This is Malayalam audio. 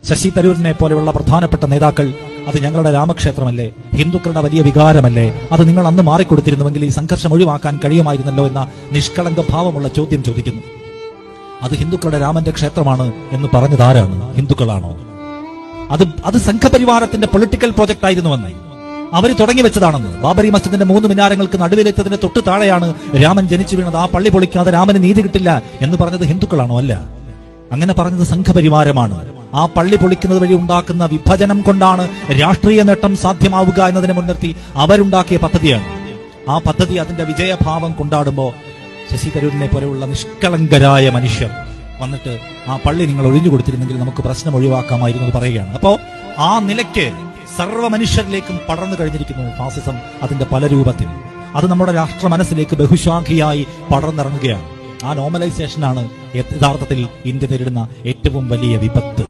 ശശി തരൂരിനെ പോലെയുള്ള പ്രധാനപ്പെട്ട നേതാക്കൾ അത് ഞങ്ങളുടെ രാമക്ഷേത്രമല്ലേ, ഹിന്ദുക്കളുടെ വലിയ വികാരമല്ലേ, അത് നിങ്ങൾ അന്ന് മാറിക്കൊടുത്തിരുന്നുവെങ്കിൽ ഈ സംഘർഷം ഒഴിവാക്കാൻ കഴിയുമായിരുന്നല്ലോ എന്ന നിഷ്കളങ്ക ഭാവമുള്ള ചോദ്യം ചോദിക്കുന്നു. അത് ഹിന്ദുക്കളുടെ രാമന്റെ ക്ഷേത്രമാണ് എന്ന് പറഞ്ഞതാരാണ്? ഹിന്ദുക്കളാണോ? അത് സംഘപരിവാരത്തിന്റെ പൊളിറ്റിക്കൽ പ്രോജക്റ്റ് ആയിരുന്നുവെന്ന് അവർ തുടങ്ങി വെച്ചതാണെന്ന്. ബാബറി മസ്ജിദിന്റെ 3 മിനാരങ്ങൾക്ക് നടുവിലെത്തതിന് തൊട്ട് താഴെയാണ് രാമൻ ജനിച്ചു വീണത്. ആ പള്ളി പൊളിക്കാതെ രാമന് നീതി കിട്ടില്ല എന്ന് പറഞ്ഞത് ഹിന്ദുക്കളാണോ? അല്ല, അങ്ങനെ പറഞ്ഞത് സംഘപരിവാരമാണ്. ആ പള്ളി പൊളിക്കുന്നത് വഴി ഉണ്ടാക്കുന്ന വിഭജനം കൊണ്ടാണ് രാഷ്ട്രീയ നേട്ടം സാധ്യമാവുക എന്നതിനെ മുൻനിർത്തി അവരുണ്ടാക്കിയ പദ്ധതിയാണ്. ആ പദ്ധതി അതിന്റെ വിജയഭാവം കൊണ്ടാടുമ്പോൾ ശശി തരൂരിനെ പോലെയുള്ള നിഷ്കളങ്കരായ മനുഷ്യർ വന്നിട്ട് ആ പള്ളി നിങ്ങൾ ഒഴിഞ്ഞു കൊടുത്തിരുന്നെങ്കിൽ നമുക്ക് പ്രശ്നം ഒഴിവാക്കാമായിരുന്നു എന്ന് പറയുകയാണ്. അപ്പോ ആ നിലയ്ക്ക് സർവ്വ മനുഷ്യരിലേക്കും പടർന്നു കഴിഞ്ഞിരിക്കുന്നു ഫാസിസം അതിന്റെ പല രൂപത്തിൽ. അത് നമ്മുടെ രാഷ്ട്ര മനസ്സിലേക്ക് ബഹുശാഖിയായി പടർന്നിറങ്ങുകയാണ്. ആ നോർമലൈസേഷനാണ് യഥാർത്ഥത്തിൽ ഇന്ത്യ നേരിടുന്ന ഏറ്റവും വലിയ വിപത്ത്.